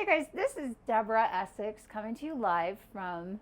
Hey guys, this is Deborah Essex coming to you live from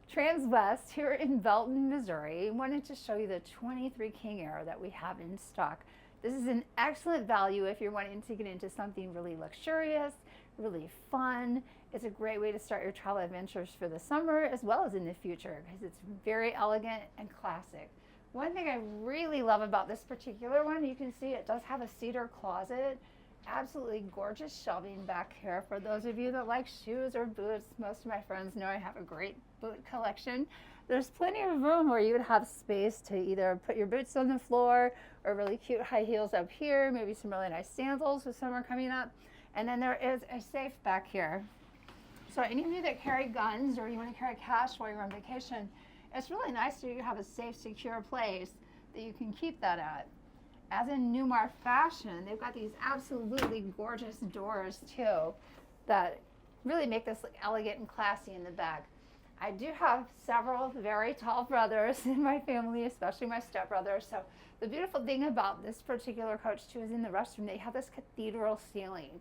Transwest here in Belton, Missouri. I wanted to show you the 23 King Aire that we have in stock. This is an excellent value if you're wanting to get into something really luxurious, really fun. It's a great way to start your travel adventures for the summer as well as in the future because it's very elegant and classic. One thing I really love about this particular one, you can see it does have a cedar closet. Absolutely gorgeous shelving back here for those of you that like shoes or boots. Most of my friends know I have a great boot collection. There's plenty of room where you would have space to either put your boots on the floor or really cute high heels up here, maybe some really nice sandals with summer coming up. And then there is a safe back here. So any of you that carry guns or you want to carry cash while you're on vacation, it's really nice to have a safe, secure place that you can keep that at. As in Newmar fashion, they've got these absolutely gorgeous doors too that really make this look elegant and classy in the back. I do have several very tall brothers in my family, especially my stepbrother. So the beautiful thing about this particular coach too is in the restroom, they have this cathedral ceiling.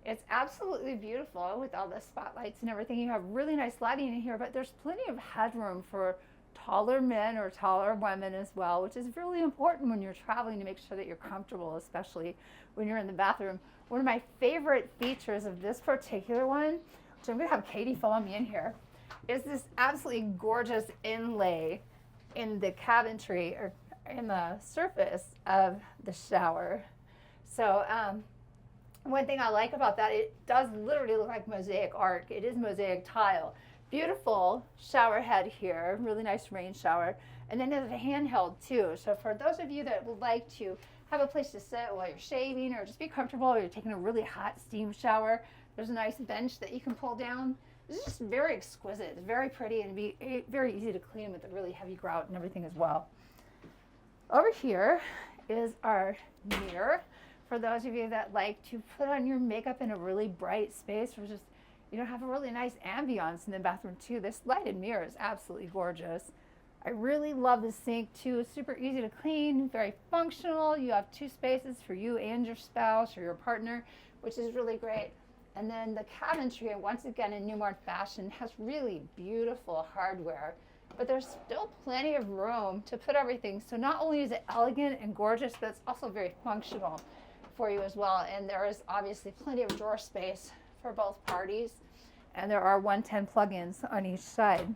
It's absolutely beautiful with all the spotlights and everything. You have really nice lighting in here, but there's plenty of headroom for taller men or taller women as well, which is really important when you're traveling to make sure that you're comfortable, especially when you're in the bathroom. One of my favorite features of this particular one, which I'm going to have Katie follow me in here, is this absolutely gorgeous inlay in the cabinetry or in the surface of the shower. So one thing I like about that, it does literally look like mosaic art. It is mosaic tile. Beautiful shower head here, really nice rain shower. And then there's a handheld too. So for those of you that would like to have a place to sit while you're shaving or just be comfortable or you're taking a really hot steam shower, there's a nice bench that you can pull down. This is just very exquisite. It's very pretty and be very easy to clean with a really heavy grout and everything as well. Over here is our mirror. For those of you that like to put on your makeup in a really bright space or just have a really nice ambiance in the bathroom too. This lighted mirror is absolutely gorgeous. I really love the sink too. It's super easy to clean, very functional. You have two spaces for you and your spouse or your partner, which is really great. And then the cabinetry, once again in Newmar fashion, has really beautiful hardware, but there's still plenty of room to put everything. So not only is it elegant and gorgeous, but it's also very functional for you as well. And there is obviously plenty of drawer space for both parties, and there are 110 plugins on each side.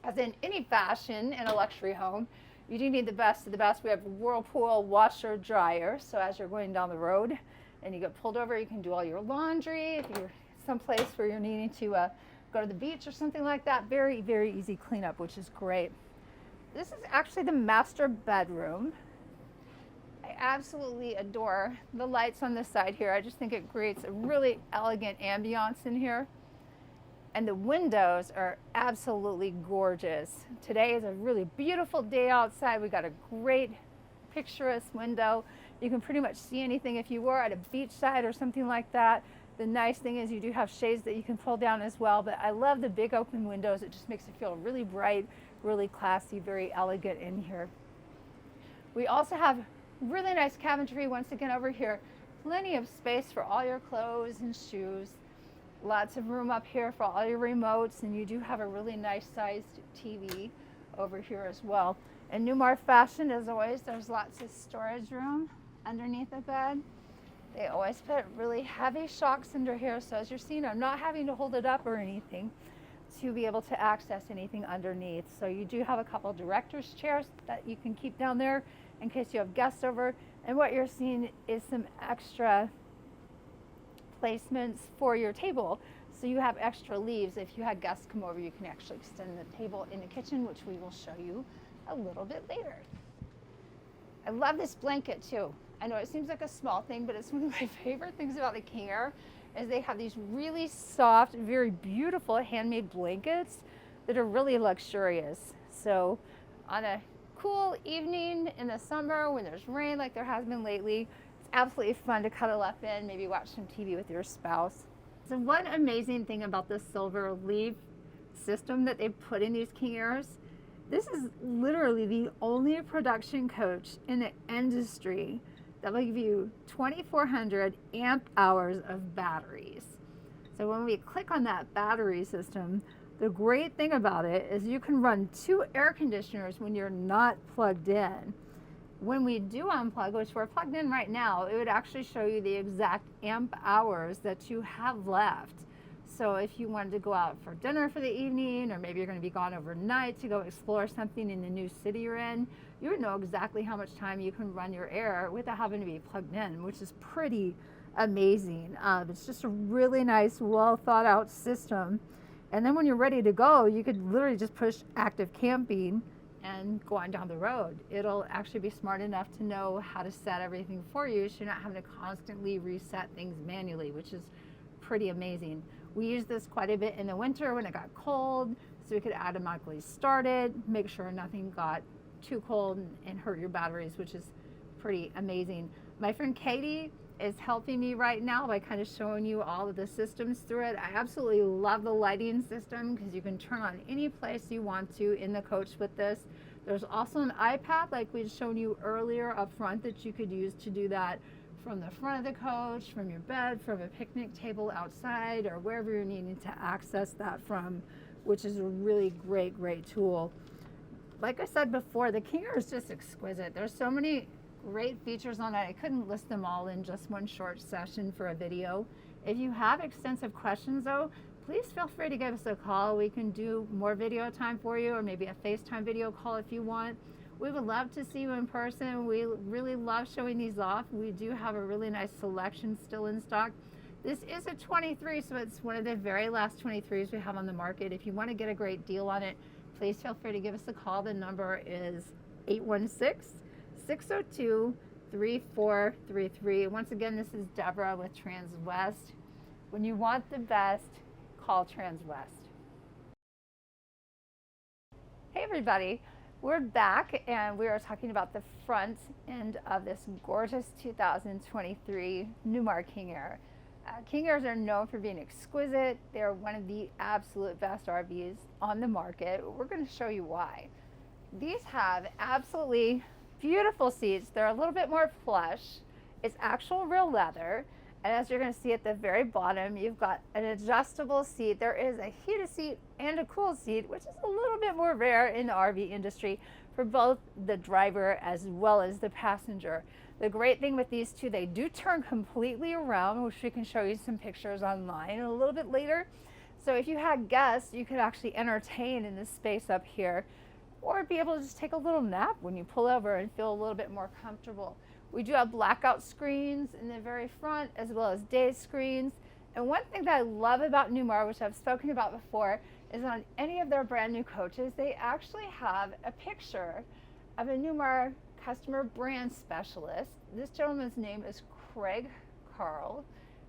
As in any fashion in a luxury home, you do need the best of the best. We have Whirlpool washer dryer, so as you're going down the road and you get pulled over, you can do all your laundry. If you're someplace where you're needing to go to the beach or something like that, very, very easy cleanup, which is great. This is actually the master bedroom. I absolutely adore the lights on this side here. I just think it creates a really elegant ambiance in here. And the windows are absolutely gorgeous. Today is a really beautiful day outside. We got a great picturesque window. You can pretty much see anything if you were at a beachside or something like that. The nice thing is you do have shades that you can pull down as well, but I love the big open windows. It just makes it feel really bright, really classy, very elegant in here. We also have really nice cabinetry once again over here. Plenty of space for all your clothes and shoes. Lots of room up here for all your remotes, and you do have a really nice sized TV over here as well. In Newmar fashion, as always, there's lots of storage room underneath the bed. They always put really heavy shocks under here, so as you're seeing, I'm not having to hold it up or anything to be able to access anything underneath. So you do have a couple director's chairs that you can keep down there in case you have guests over. And what you're seeing is some extra placements for your table. So you have extra leaves. If you had guests come over, you can actually extend the table in the kitchen, which we will show you a little bit later. I love this blanket too. I know it seems like a small thing, but it's one of my favorite things about the King Aire is they have these really soft, very beautiful handmade blankets that are really luxurious. So on a cool evening in the summer when there's rain like there has been lately, it's absolutely fun to cuddle up in, maybe watch some TV with your spouse. So one amazing thing about the silver leaf system that they put in these King Aires, this is literally the only production coach in the industry that will give you 2,400 amp hours of batteries. So when we click on that battery system, the great thing about it is you can run 2 air conditioners when you're not plugged in. When we do unplug, which we're plugged in right now, it would actually show you the exact amp hours that you have left. So if you wanted to go out for dinner for the evening, or maybe you're going to be gone overnight to go explore something in the new city you're in, you would know exactly how much time you can run your air without having to be plugged in, which is pretty amazing. It's just a really nice, well thought out system. And then when you're ready to go, you could literally just push active camping and go on down the road. It'll actually be smart enough to know how to set everything for you, so you're not having to constantly reset things manually, which is pretty amazing. We use this quite a bit in the winter when it got cold, so we could automatically start it, make sure nothing got too cold and hurt your batteries, which is pretty amazing. My friend Katie is helping me right now by kind of showing you all of the systems through it. I absolutely love the lighting system because you can turn on any place you want to in the coach with this. There's also an iPad like we'd shown you earlier up front that you could use to do that from the front of the coach, from your bed, from a picnic table outside, or wherever you're needing to access that from, which is a really great tool. Like I said before, the King Air is just exquisite. There's so many great features on it. I couldn't list them all in just one short session for a video. If you have extensive questions though, please feel free to give us a call. We can do more video time for you, or maybe a FaceTime video call if you want. We would love to see you in person. We really love showing these off. We do have a really nice selection still in stock. This is a 23, so it's one of the very last 23s we have on the market. If you want to get a great deal on it, please feel free to give us a call. The number is 816-602-3433. Once again, this is Deborah with Transwest. When you want the best, call Transwest. Hey everybody, we're back and we are talking about the front end of this gorgeous 2023 Newmar King Air. King Airs are known for being exquisite. They're one of the absolute best RVs on the market. We're going to show you why. These have absolutely beautiful seats. They're a little bit more plush. It's actual real leather. And as you're going to see at the very bottom, you've got an adjustable seat. There is a heated seat and a cool seat, which is a little bit more rare in the RV industry for both the driver as well as the passenger. The great thing with these two, they do turn completely around, which we can show you some pictures online a little bit later. So if you had guests, you could actually entertain in this space up here, or be able to just take a little nap when you pull over and feel a little bit more comfortable. We do have blackout screens in the very front as well as day screens. And one thing that I love about Newmar, which I've spoken about before, is on any of their brand new coaches, they actually have a picture of a Newmar customer brand specialist. This gentleman's name is Craig Carl.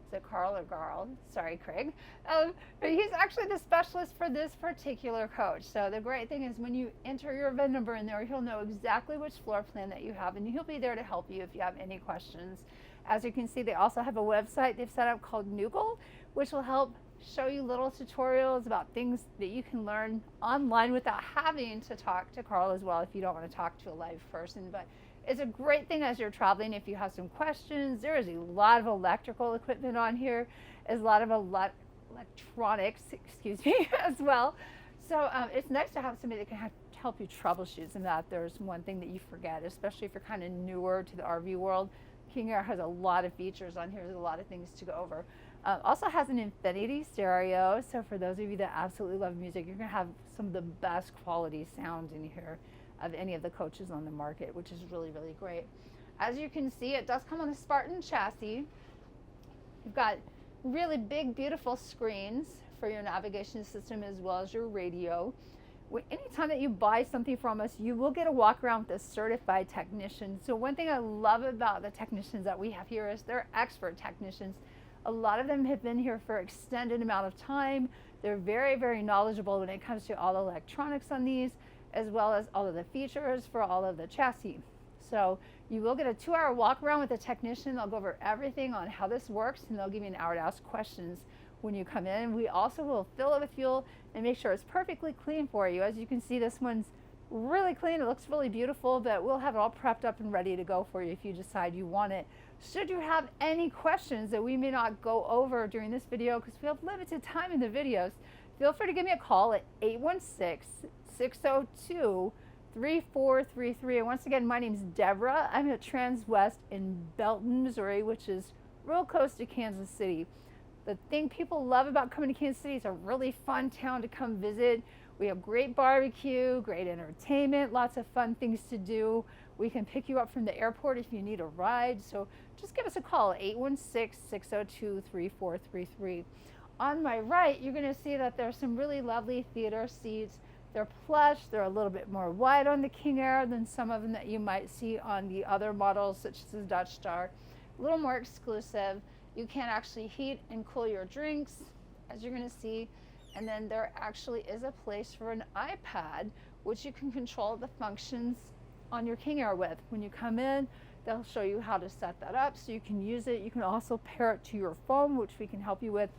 Is it Carl or Garl? Sorry, Craig. But he's actually the specialist for this particular coach. So the great thing is when you enter your VIN number in there, he'll know exactly which floor plan that you have, and he'll be there to help you if you have any questions. As you can see, they also have a website they've set up called Noogle, which will help show you little tutorials about things that you can learn online without having to talk to Carl as well if you don't want to talk to a live person. But it's a great thing as you're traveling if you have some questions. There is a lot of electrical equipment on here, as a lot of electronics, excuse me, as well. So it's nice to have somebody that can help you troubleshoot some of that. There's one thing that you forget, especially if you're kind of newer to the RV world. King Air has a lot of features on here. There's a lot of things to go over. Also has an infinity stereo, so for those of you that absolutely love music, you're going to have some of the best quality sound in here of any of the coaches on the market, which is really great. As you can see, it does come on a Spartan chassis. You've got really big, beautiful screens for your navigation system as well as your radio. Anytime that you buy something from us, you will get a walk around with a certified technician. So one thing I love about the technicians that we have here is they're expert technicians. A lot of them have been here for extended amount of time. They're very knowledgeable when it comes to all the electronics on these, as well as all of the features for all of the chassis. So you will get a 2-hour walk around with a technician. They'll go over everything on how this works, and they'll give you an hour to ask questions when you come in. We also will fill it with fuel and make sure it's perfectly clean for you. As you can see, this one's really clean. It looks really beautiful, but we'll have it all prepped up and ready to go for you if you decide you want it. Should you have any questions that we may not go over during this video, because we have limited time in the videos, feel free to give me a call at 816-602-3433. And once again, my name is Deborah. I'm at Transwest in Belton, Missouri, which is real close to Kansas City. The thing people love about coming to Kansas City, is a really fun town to come visit. We have great barbecue, great entertainment, lots of fun things to do. We can pick you up from the airport if you need a ride. So just give us a call, 816-602-3433. On my right, you're going to see that there's some really lovely theater seats. They're plush. They're a little bit more wide on the King Air than some of them that you might see on the other models, such as the Dutch Star. A little more exclusive. You can actually heat and cool your drinks, as you're going to see. And then there actually is a place for an iPad, which you can control the functions on your King Air with. When you come in, they'll show you how to set that up so you can use it. You can also pair it to your phone, which we can help you with.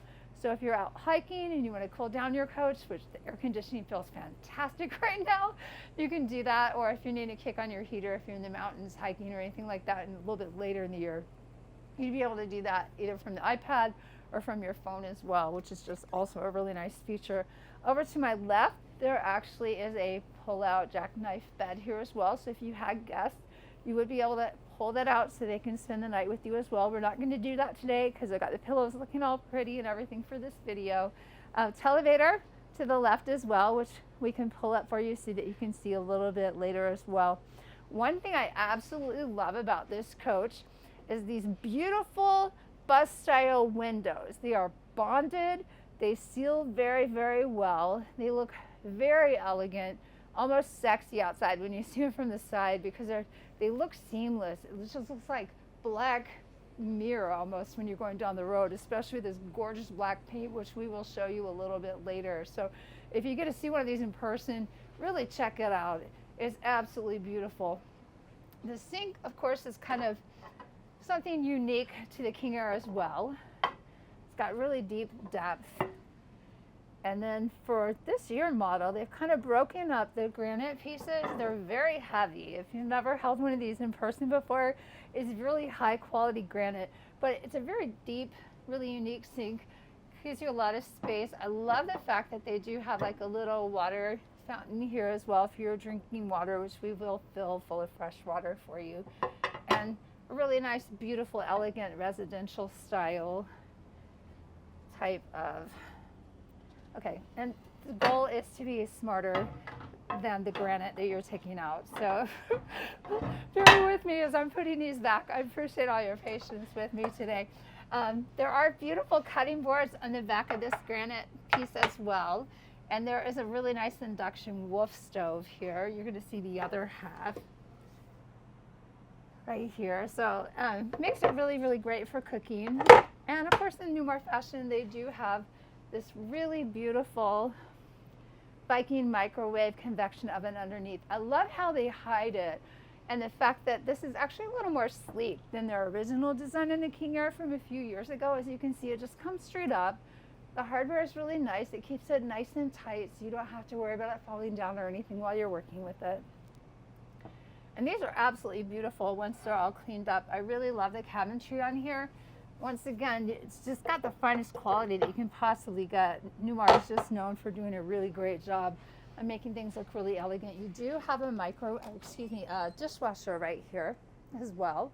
So if you're out hiking and you want to cool down your coach, which the air conditioning feels fantastic right now, you can do that. Or if you need a kick on your heater, if you're in the mountains hiking or anything like that, and a little bit later in the year, you'd be able to do that either from the iPad or from your phone as well, which is just also a really nice feature. Over to my left, there actually is a pull-out jackknife bed here as well. So if you had guests, you would be able to pull that out so they can spend the night with you as well. We're not going to do that today because I got the pillows looking all pretty and everything for this video. Televator to the left as well, which we can pull up for you so that you can see a little bit later as well. One thing I absolutely love about this coach is these beautiful bus style windows. They are bonded. They seal very, very well. They look very elegant, almost sexy outside when you see them from the side, because they look seamless. It just looks like black mirror almost when you're going down the road, especially with this gorgeous black paint, which we will show you a little bit later. So if you get to see one of these in person, really check it out. It's absolutely beautiful. The sink, of course, is kind of something unique to the King Air as well. It's got really deep depth. And then for this year model, they've kind of broken up the granite pieces. They're very heavy. If you've never held one of these in person before, it's really high quality granite, but it's a very deep, really unique sink. Gives you a lot of space. I love the fact that they do have like a little water fountain here as well if you're drinking water, which we will fill full of fresh water for you. And a really nice, beautiful, elegant residential style type of. Okay, and the goal is to be smarter than the granite that you're taking out. So bear with me as I'm putting these back. I appreciate all your patience with me today. There are beautiful cutting boards on the back of this granite piece as well. And there is a really nice induction wolf stove here. You're going to see the other half right here. So makes it really, really great for cooking. And of course, in Newmar fashion, they do have this really beautiful Viking microwave convection oven underneath. I love how they hide it, and the fact that this is actually a little more sleek than their original design in the King Air from a few years ago. As you can see, it just comes straight up. The hardware is really nice. It keeps it nice and tight, so you don't have to worry about it falling down or anything while you're working with it. And these are absolutely beautiful once they're all cleaned up. I really love the cabinetry on here. Once again, it's just got the finest quality that you can possibly get. Newmar is just known for doing a really great job of making things look really elegant. You do have a dishwasher right here as well.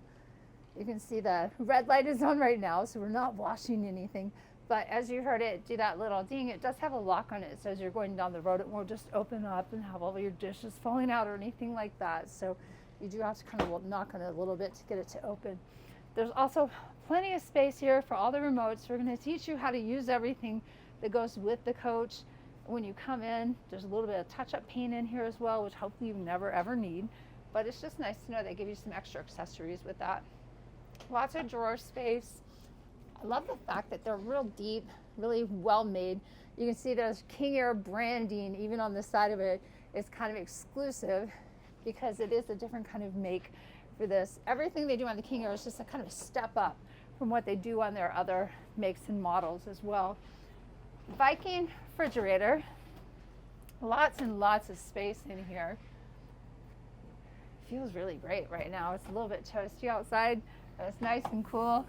You can see the red light is on right now, so we're not washing anything. But as you heard it do that little ding, it does have a lock on it. So as you're going down the road, it won't just open up and have all your dishes falling out or anything like that. So you do have to kind of knock on it a little bit to get it to open. There's also plenty of space here for all the remotes. We're going to teach you how to use everything that goes with the coach. When you come in, there's a little bit of touch-up paint in here as well, which hopefully you never ever need. But it's just nice to know they give you some extra accessories with that. Lots of drawer space. I love the fact that they're real deep, really well made. You can see there's King Air branding even on the side of it. It's kind of exclusive because it is a different kind of make for this. Everything they do on the King Air is just a kind of step up from what they do on their other makes and models as well. Viking refrigerator, lots and lots of space in here. feels really great right now. It's a little bit toasty outside, but it's nice and cool.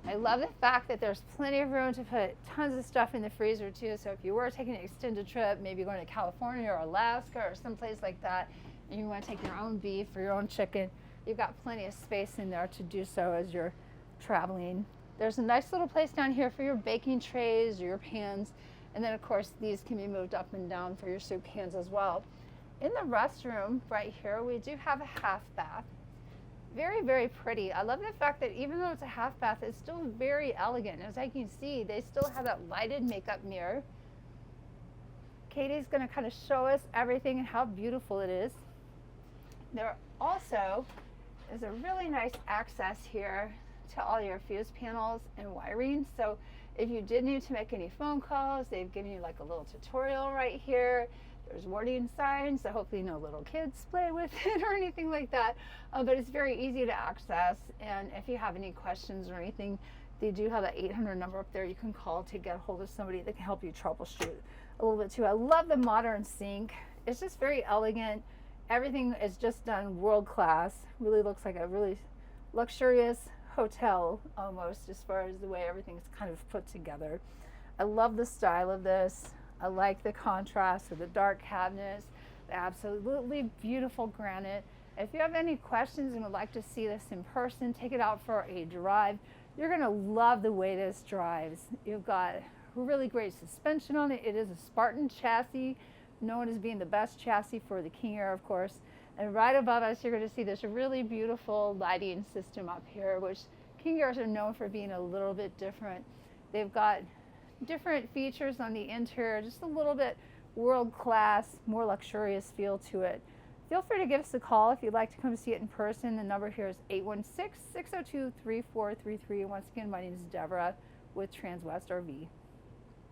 I love the fact that there's plenty of room to put tons of stuff in the freezer too. So if you were taking an extended trip, maybe going to California or Alaska or someplace like that, and you want to take your own beef or your own chicken, you've got plenty of space in there to do so as you're traveling. There's a nice little place down here for your baking trays or your pans. And then of course these can be moved up and down for your soup cans as well. In the restroom right here, we do have a half bath. Very, very pretty. I love the fact that even though it's a half bath, it's still very elegant. As I can see, they still have that lighted makeup mirror. Katie's gonna kind of show us everything and how beautiful it is. There also is a really nice access here to all your fuse panels and wiring. So if you did need to make any phone calls, they've given you like a little tutorial right here. There's warning signs, so hopefully no little kids play with it or anything like that. But it's very easy to access. And if you have any questions or anything, they do have an 800 number up there you can call to get a hold of somebody that can help you troubleshoot a little bit too. I love the modern sink. It's just very elegant. Everything is just done world class. Really looks like a really luxurious hotel almost, as far as the way everything's kind of put together. I love the style of this. I like the contrast of the dark cabinets, the absolutely beautiful granite. If you have any questions and would like to see this in person, take it out for a drive. You're gonna love the way this drives. You've got really great suspension on it. It is a Spartan chassis, known as being the best chassis for the King Air, of course. And right above us, you're going to see this really beautiful lighting system up here, which King Airs are known for being a little bit different. They've got different features on the interior, just a little bit world-class, more luxurious feel to it. Feel free to give us a call if you'd like to come see it in person. The number here is 816-602-3433. Once again, my name is Deborah with Transwest RV.